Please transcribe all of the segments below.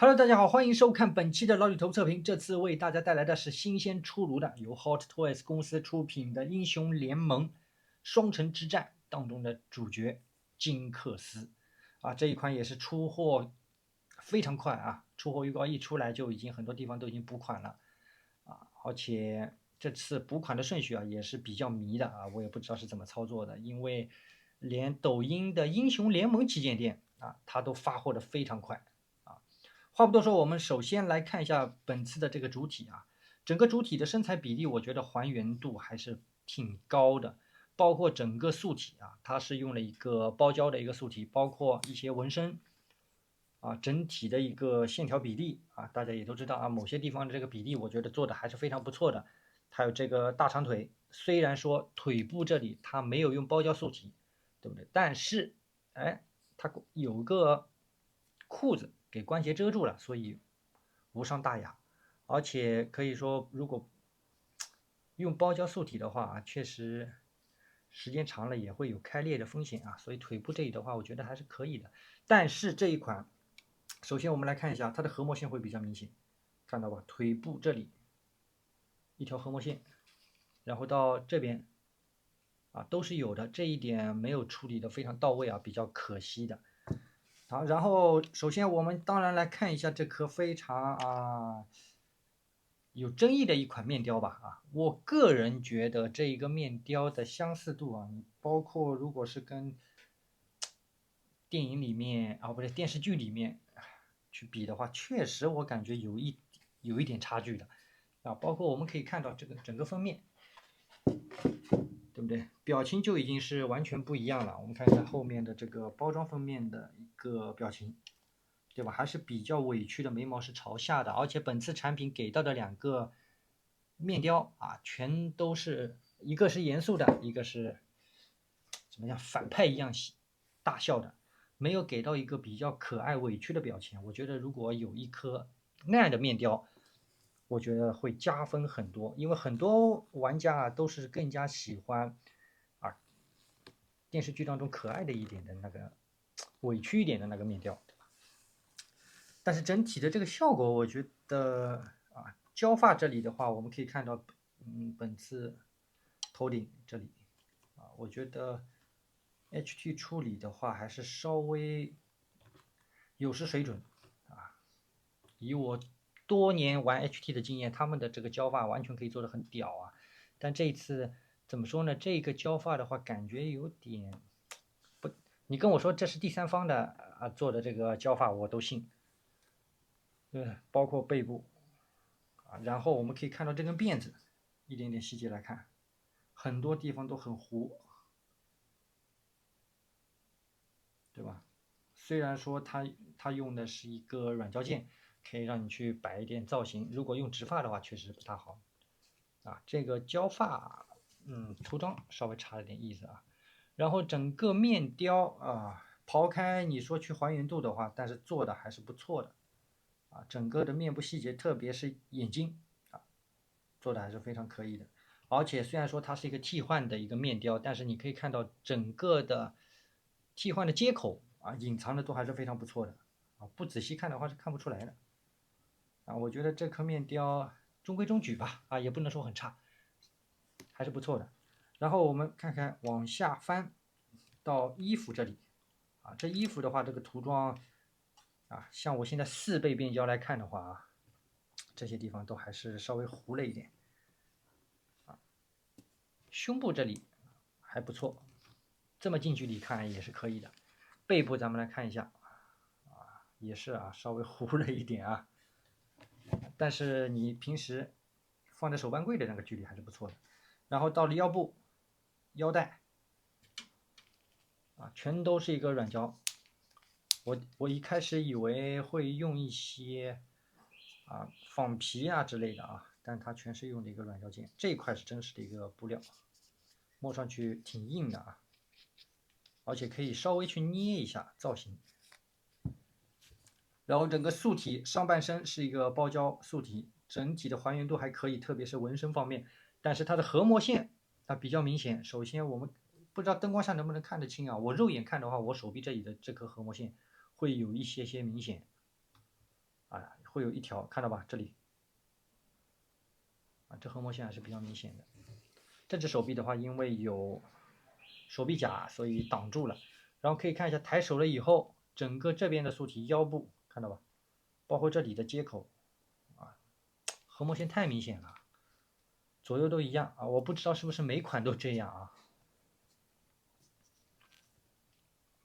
Hello，大家好，欢迎收看本期的老李头测评。这次为大家带来的是新鲜出炉的由 Hot Toys 公司出品的《英雄联盟：双城之战》当中的主角金克斯。这一款也是出货非常快啊，出货预告一出来就已经很多地方都已经补款了而且这次补款的顺序也是比较迷的我也不知道是怎么操作的，因为连抖音的英雄联盟旗舰店它都发货的非常快。话不多说，我们首先来看一下本次的这个主体整个主体的身材比例，我觉得还原度还是挺高的，包括整个素体它是用了一个包胶的一个素体，包括一些纹身整体的一个线条比例大家也都知道某些地方的这个比例，我觉得做的还是非常不错的。还有这个大长腿，虽然说腿部这里它没有用包胶素体，对不对？但是它有个裤子给关节遮住了，所以无伤大雅。而且可以说，如果用包胶塑体的话确实时间长了也会有开裂的风险所以腿部这里的话，我觉得还是可以的。但是这一款，首先我们来看一下它的核膜线会比较明显，看到吧？腿部这里一条核膜线，然后到这边都是有的，这一点没有处理的非常到位比较可惜的。好，然后首先我们当然来看一下这颗非常有争议的一款面雕吧我个人觉得这一个面雕的相似度你包括如果是跟电影里面不对电视剧里面去比的话，确实我感觉有一点差距的包括我们可以看到这个整个封面，对不对？表情就已经是完全不一样了。我们看一下后面的这个包装封面的一个表情，对吧？还是比较委屈的，眉毛是朝下的，而且本次产品给到的两个面雕全都是一个是严肃的，一个是怎么样反派一样大笑的，没有给到一个比较可爱委屈的表情。我觉得如果有一颗那样的面雕，我觉得会加分很多，因为很多玩家都是更加喜欢电视剧当中可爱的一点的那个委屈一点的那个面雕，对吧？但是整体的这个效果，我觉得焦发这里的话，我们可以看到，本次头顶这里我觉得 HT 处理的话还是稍微有失水准以我多年玩 HT 的经验，他们的这个焦发完全可以做得很屌但这一次怎么说呢？这个焦发的话，感觉有点不，你跟我说这是第三方的做的这个焦发，我都信。对，包括背部然后我们可以看到这根辫子，一点点细节来看，很多地方都很糊，对吧？虽然说它用的是一个软胶件，可以让你去摆一点造型，如果用直发的话，确实不太好这个焦发，涂装稍微差了点意思然后整个面雕刨开你说去还原度的话，但是做的还是不错的整个的面部细节，特别是眼睛做的还是非常可以的。而且虽然说它是一个替换的一个面雕，但是你可以看到整个的替换的接口隐藏的都还是非常不错的不仔细看的话是看不出来的我觉得这颗面雕中规中矩吧也不能说很差，还是不错的。然后我们看看往下翻到衣服这里这衣服的话，这个涂装像我现在4倍变焦来看的话这些地方都还是稍微糊了一点胸部这里还不错，这么近距离看也是可以的。背部咱们来看一下也是稍微糊了一点但是你平时放在手办柜的那个距离还是不错的。然后到了腰部、腰带全都是一个软胶。我一开始以为会用一些仿皮之类的但它全是用的一个软胶件，这一块是真实的一个布料，摸上去挺硬的而且可以稍微去捏一下造型。然后整个素体上半身是一个包胶素体，整体的还原度还可以，特别是纹身方面。但是它的核膜线比较明显。首先我们不知道灯光下能不能看得清我肉眼看的话，我手臂这里的这颗核膜线会有一些明显啊，会有一条，看到吧？这里啊，这横膜线还是比较明显的。这只手臂的话，因为有手臂甲，所以挡住了。然后可以看一下抬手了以后，整个这边的素体腰部看到吧？包括这里的接口啊，横膜线太明显了，左右都一样啊，我不知道是不是每款都这样啊。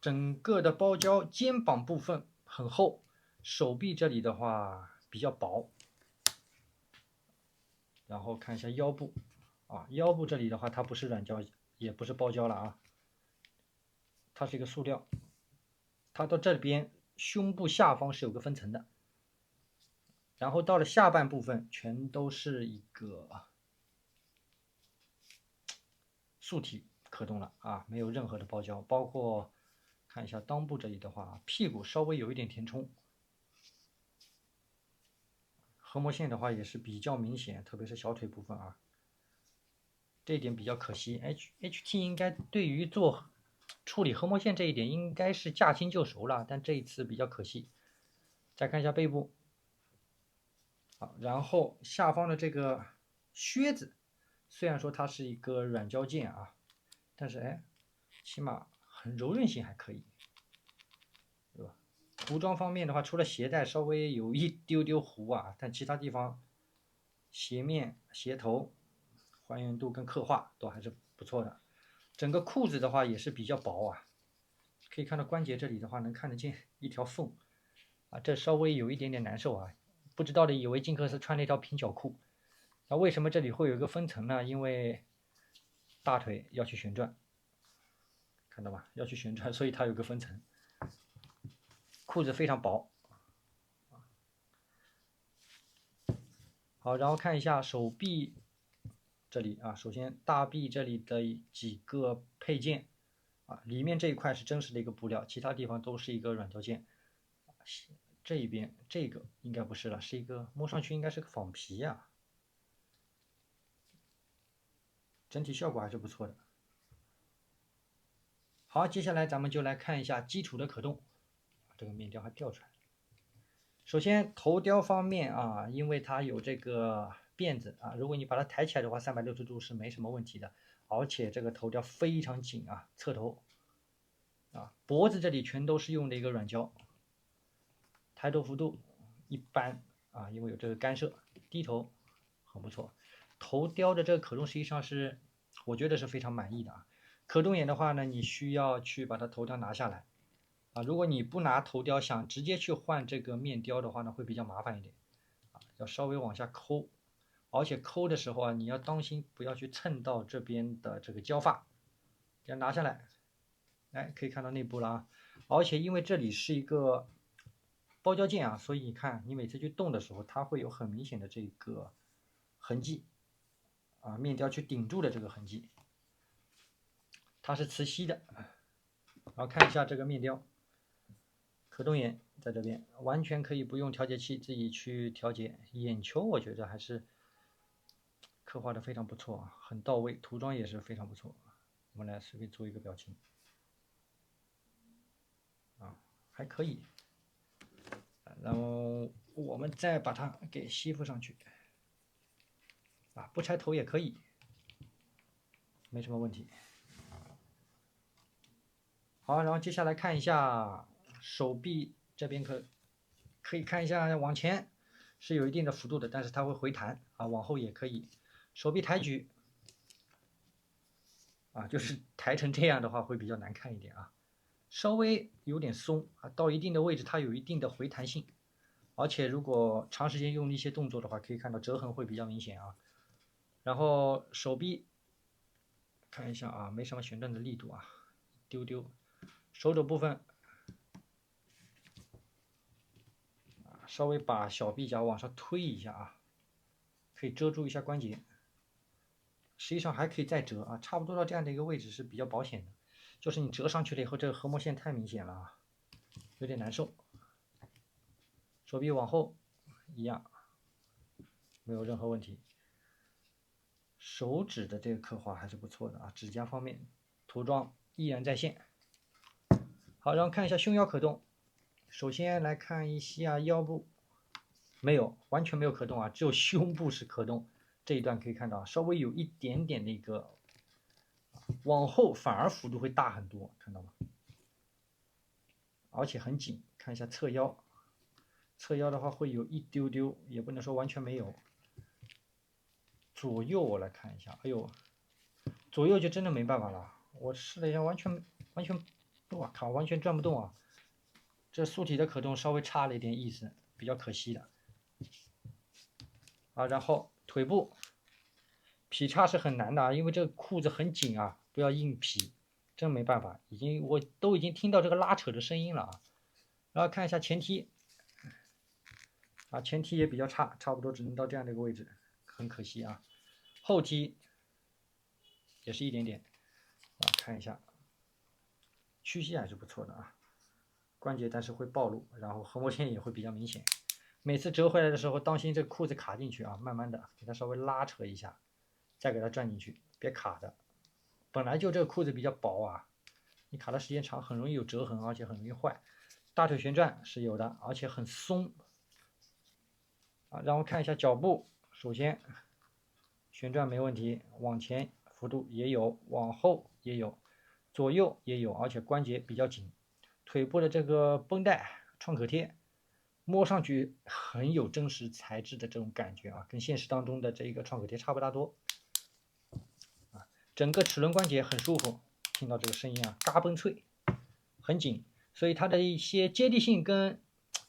整个的包胶肩膀部分很厚，手臂这里的话比较薄。然后看一下腰部啊，腰部这里的话它不是软胶，也不是包胶了啊，它是一个塑料。它到这边胸部下方是有个分层的，然后到了下半部分全都是一个素体可动了啊，没有任何的包胶。包括看一下裆部这里的话，屁股稍微有一点填充，横膜线的话也是比较明显，特别是小腿部分啊，这一点比较可惜。HT 应该对于做处理横膜线这一点应该是驾轻就熟了，但这一次比较可惜。再看一下背部，好，然后下方的这个靴子，虽然说它是一个软胶件啊，但是起码很柔韧性还可以，对吧？涂装方面的话，除了鞋带稍微有一丢丢糊啊，但其他地方鞋面、鞋头还原度跟刻画都还是不错的。整个裤子的话也是比较薄啊，可以看到关节这里的话能看得见一条缝啊，这稍微有一点点难受啊。不知道的以为金克斯穿了一条平角裤，那为什么这里会有一个分层呢？因为大腿要去旋转，看到吧？要去旋转，所以它有个分层。裤子非常薄。好，然后看一下手臂这里啊，首先大臂这里的几个配件啊，里面这一块是真实的一个布料，其他地方都是一个软胶件。这一边这个应该不是了，是一个摸上去应该是个仿皮呀，整体效果还是不错的。好，接下来咱们就来看一下基础的可动，这个面雕还掉出来了。首先头雕方面啊，因为它有这个辫子啊，如果你把它抬起来的话，360度是没什么问题的，而且这个头雕非常紧啊，侧头啊，脖子这里全都是用的一个软胶，抬头幅度一般啊，因为有这个干涉，低头很不错。头雕的这个可动实际上是我觉得是非常满意的啊。可动眼的话呢，你需要去把它头雕拿下来啊。如果你不拿头雕，想直接去换这个面雕的话呢，会比较麻烦一点啊，要稍微往下抠，而且抠的时候啊，你要当心不要去蹭到这边的这个胶发，要拿下来。哎，可以看到内部了啊，而且因为这里是一个包胶件啊，所以你看你每次去动的时候，它会有很明显的这个痕迹啊，面雕去顶住的这个痕迹，它是磁吸的。然后看一下这个面雕，可动眼在这边，完全可以不用调节器自己去调节。眼球我觉得还是刻画的非常不错啊，很到位，涂装也是非常不错。我们来随便做一个表情啊，还可以。然后我们再把它给吸附上去啊，不拆头也可以，没什么问题。好，然后接下来看一下手臂这边可以看一下往前是有一定的幅度的，但是它会回弹啊，往后也可以。手臂抬举啊，就是抬成这样的话会比较难看一点啊，稍微有点松啊，到一定的位置它有一定的回弹性，而且如果长时间用一些动作的话，可以看到折痕会比较明显啊。然后手臂看一下啊，没什么旋转的力度啊，丢丢。手肘部分稍微把小臂甲往上推一下啊，可以遮住一下关节。实际上还可以再折啊，差不多到这样的一个位置是比较保险的。就是你折上去了以后，这个横膜线太明显了啊，有点难受。手臂往后一样，没有任何问题。手指的这个刻画还是不错的啊，指甲方面涂装依然在线。好，然后看一下胸腰可动。首先来看一下腰部没有，完全没有可动啊，只有胸部是可动。这一段可以看到，稍微有一点点的一个，往后反而幅度会大很多，看到吗？而且很紧，看一下侧腰，侧腰的话会有一丢丢，也不能说完全没有。左右我来看一下，哎呦，左右就真的没办法了，我试了一下，完全，我靠，完全转不动啊！这素体的可动稍微差了一点意思，比较可惜的。啊，然后腿部劈叉是很难的啊，因为这个裤子很紧啊，不要硬劈，真没办法，我都已经听到这个拉扯的声音了啊。然后看一下前踢，啊，前踢也比较差，差不多只能到这样的一个位置，很可惜啊。后踢也是一点点，啊，看一下，屈膝还是不错的啊，关节但是会暴露，然后横膜线也会比较明显。每次折回来的时候，当心这个裤子卡进去啊，慢慢的给它稍微拉扯一下，再给它转进去，别卡的。本来就这个裤子比较薄啊，你卡的时间长很容易有折痕，而且很容易坏。大腿旋转是有的，而且很松。啊，然后看一下脚部，首先旋转没问题，往前幅度也有，往后也有，左右也有，而且关节比较紧。腿部的这个绷带创可贴，摸上去很有真实材质的这种感觉啊，跟现实当中的这个创可贴差不大多。啊，整个齿轮关节很舒服，听到这个声音啊，嘎嘣脆，很紧，所以它的一些接地性跟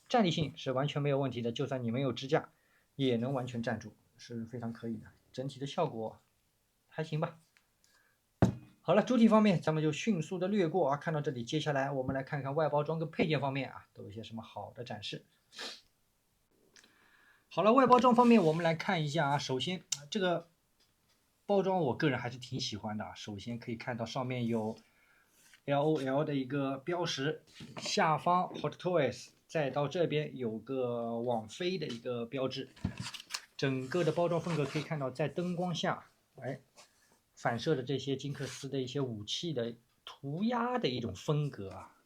站立性是完全没有问题的，就算你没有支架，也能完全站住，是非常可以的。整体的效果还行吧。好了，主体方面咱们就迅速的略过啊，看到这里，接下来我们来看看外包装跟配件方面啊，都有一些什么好的展示。好了，外包装方面我们来看一下啊，首先这个包装我个人还是挺喜欢的啊，首先可以看到上面有 LOL 的一个标识，下方 Hot Toys， 再到这边有个网飞的一个标志，整个的包装风格可以看到在灯光下，哎，反射的这些金克斯的一些武器的涂鸦的一种风格啊，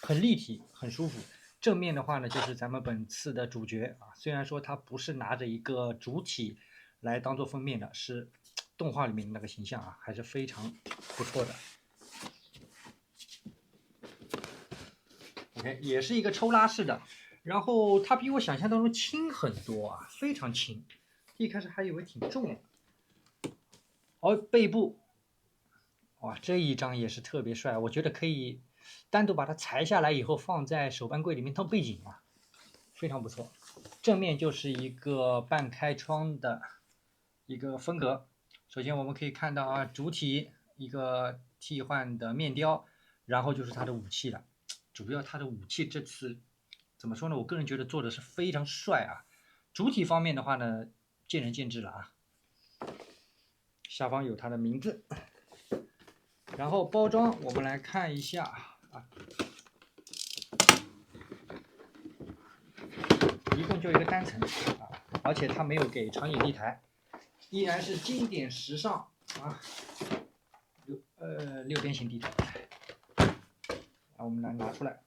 很立体，很舒服。正面的话呢，就是咱们本次的主角啊，虽然说他不是拿着一个主体来当做封面的，是动画里面的那个形象啊，还是非常不错的。OK， 也是一个抽拉式的，然后它比我想象当中轻很多啊，非常轻。一开始还以为挺重的。背部，哇，这一张也是特别帅，我觉得可以单独把它裁下来以后放在手办柜里面当背景啊，非常不错。正面就是一个半开窗的一个风格。首先我们可以看到啊，主体一个替换的面雕，然后就是它的武器了。主要它的武器这次怎么说呢？我个人觉得做的是非常帅啊。主体方面的话呢，见仁见智了啊。下方有它的名字，然后包装我们来看一下啊，一共就一个单层啊，而且它没有给长影地台，依然是经典时尚啊，六边形地台。我们来拿出来，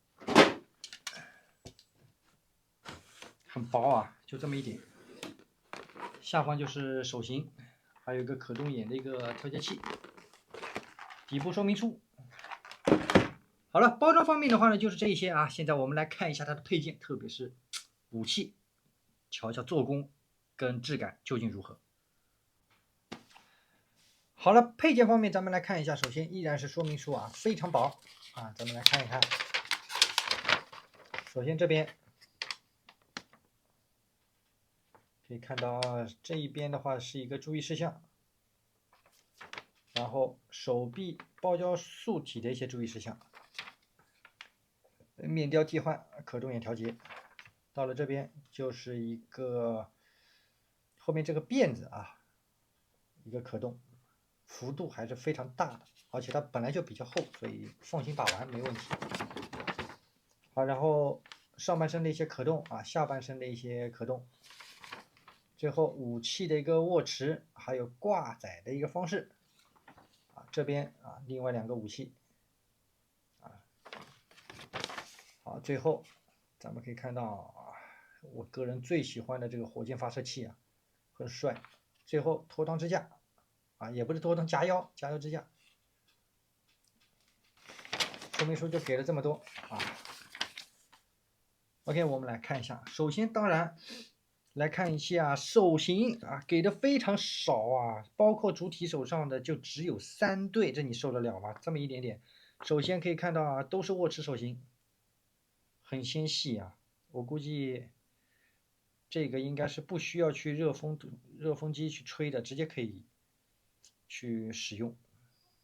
很薄啊，就这么一点。下方就是手型，还有一个可动眼的一个调节器。底部说明书。好了，包装方面的话呢，就是这些啊。现在我们来看一下它的配件，特别是武器，瞧瞧做工跟质感究竟如何。好了，配件方面咱们来看一下，首先依然是说明书啊，非常薄啊，咱们来看一看。首先这边可以看到这一边的话是一个注意事项，然后手臂包胶塑体的一些注意事项，面雕替换，可动眼调节。到了这边就是一个后面这个辫子啊，一个可动，幅度还是非常大的，而且它本来就比较厚，所以放心把玩没问题。好，然后上半身的一些可动啊，下半身的一些可动，最后武器的一个握持，还有挂载的一个方式啊，这边啊另外两个武器啊，好，最后咱们可以看到我个人最喜欢的这个火箭发射器啊，很帅。最后拖裆支架啊，也不是拖裆，夹腰支架。说明书就给了这么多啊。OK， 我们来看一下，首先当然来看一下手型啊，给的非常少啊，包括主体手上的就只有3对，这你受得了吗？这么一点点。首先可以看到啊，都是握持手型，很纤细啊，我估计这个应该是不需要去热风机去吹的，直接可以去使用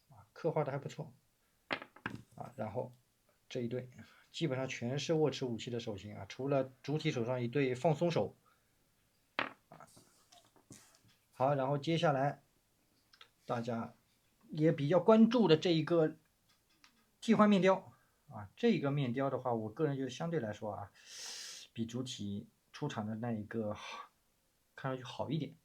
啊，刻画的还不错啊。然后这一对基本上全是握持武器的手型啊，除了主体手上一对放松手。好，然后接下来大家也比较关注的这一个替换面雕啊，这个面雕的话，我个人觉得相对来说啊，比主体出厂的那一个看上去好一点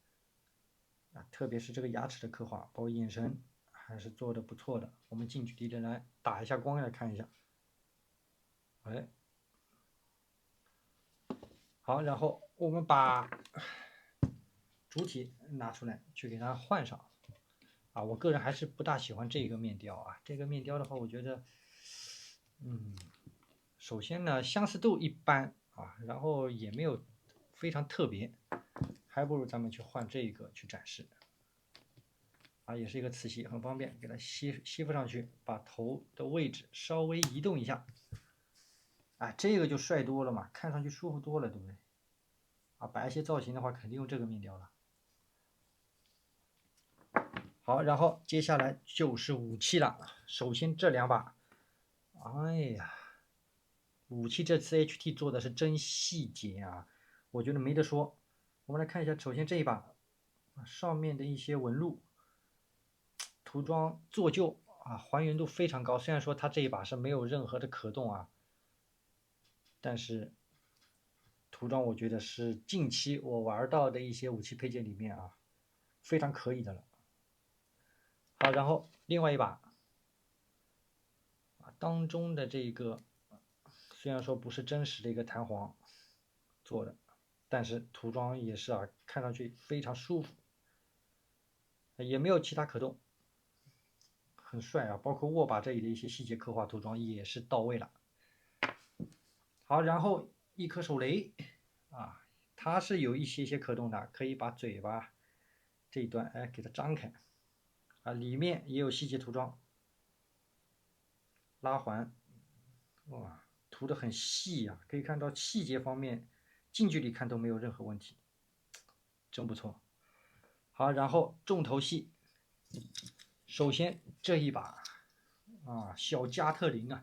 啊，特别是这个牙齿的刻画，包括眼神还是做的不错的。我们近距离的来打一下光来看一下，哎，好，然后我们把主体拿出来去给它换上。啊，我个人还是不大喜欢这个面雕啊。这个面雕的话，我觉得，首先呢，相似度一般啊，然后也没有非常特别，还不如咱们去换这个去展示。啊，也是一个磁吸，很方便，给它吸附上去，把头的位置稍微移动一下，啊，这个就帅多了嘛，看上去舒服多了，对不对？啊，摆一些造型的话，肯定用这个面雕了。好，然后接下来就是武器了。首先这2把，哎呀，武器这次 HT 做的是真细节啊，我觉得没得说。我们来看一下，首先这一把上面的一些纹路、涂装做旧啊，还原度非常高。虽然说它这一把是没有任何的可动啊，但是涂装我觉得是近期我玩到的一些武器配件里面啊，非常可以的了。好，然后另外一把当中的这个，虽然说不是真实的一个弹簧做的，但是涂装也是啊，看上去非常舒服，也没有其他可动，很帅啊。包括握把这里的一些细节刻画涂装也是到位了。好，然后一颗手雷啊，它是有一些可动的，可以把嘴巴这一端给它张开啊，里面也有细节涂装，拉环，哇，涂的很细啊，可以看到细节方面近距离看都没有任何问题，真不错。好，然后重头戏，首先这一把啊，小加特林啊，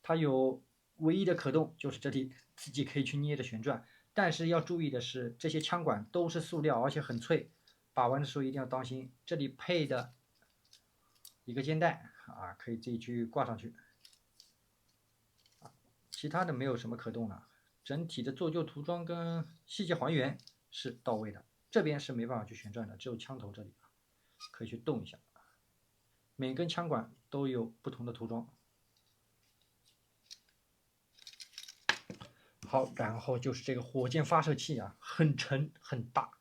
它有唯一的可动就是这里自己可以去捏着旋转，但是要注意的是，这些枪管都是塑料，而且很脆，把玩的时候一定要当心。这里配的一个肩带啊，可以自己去挂上去。其他的没有什么可动了，整体的做旧涂装跟细节还原是到位的。这边是没办法去旋转的，只有枪头这里可以去动一下。每根枪管都有不同的涂装。好，然后就是这个火箭发射器啊，很沉很大，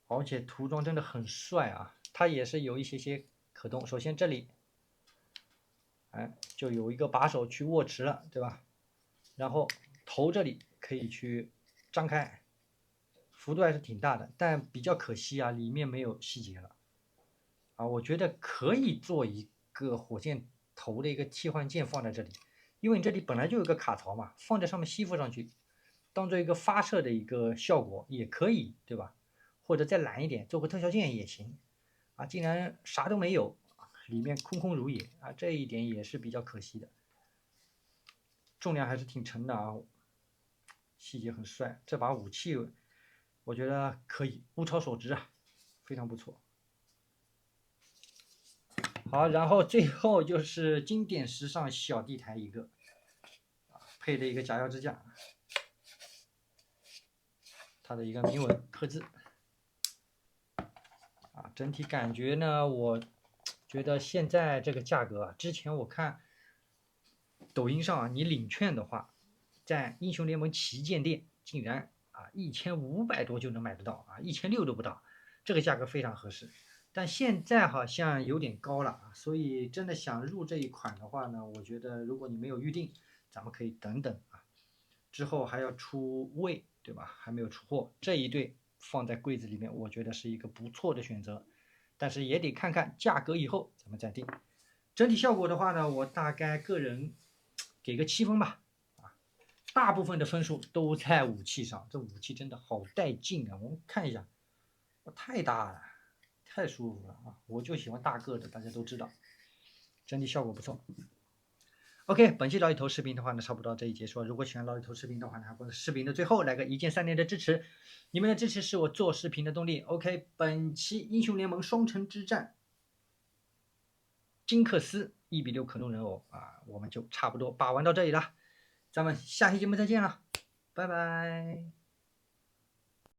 而且涂装真的很帅啊。它也是有一些可动。首先这里，就有一个把手去握持了，对吧？然后头这里可以去张开，幅度还是挺大的，但比较可惜啊，里面没有细节了。啊，我觉得可以做一个火箭头的一个替换件放在这里，因为你这里本来就有个卡槽嘛，放在上面吸附上去，当做一个发射的一个效果也可以，对吧？或者再懒一点，做个特效件也行。啊，竟然啥都没有，里面空空如也啊，这一点也是比较可惜的。重量还是挺沉的啊，细节很帅。这把武器我觉得可以，物超所值啊，非常不错。好，然后最后就是经典时尚小地台一个，配的一个夹腰支架，它的一个铭文刻字，啊，整体感觉呢，我觉得现在这个价格啊，之前我看抖音上啊，你领券的话，在英雄联盟旗舰店竟然1500多就能买得到1600都不到，这个价格非常合适。但现在好像有点高了所以真的想入这一款的话呢，我觉得如果你没有预定，咱们可以等等之后还要出位，对吧？还没有出货，这一对放在柜子里面，我觉得是一个不错的选择，但是也得看看价格以后咱们再定。整体效果的话呢，我大概个人给个7分吧，大部分的分数都在武器上，这武器真的好带劲我们看一下，太大了，太舒服了我就喜欢大个的，大家都知道，整体效果不错。OK， 本期老李头视频的话呢，差不多到这里结束。如果喜欢老李头视频的话呢，或者视频的最后来个1键3连的支持，你们的支持是我做视频的动力。OK， 本期英雄联盟双城之战，金克斯1比6可动人偶我们就差不多把玩到这里了，咱们下期节目再见了，拜拜。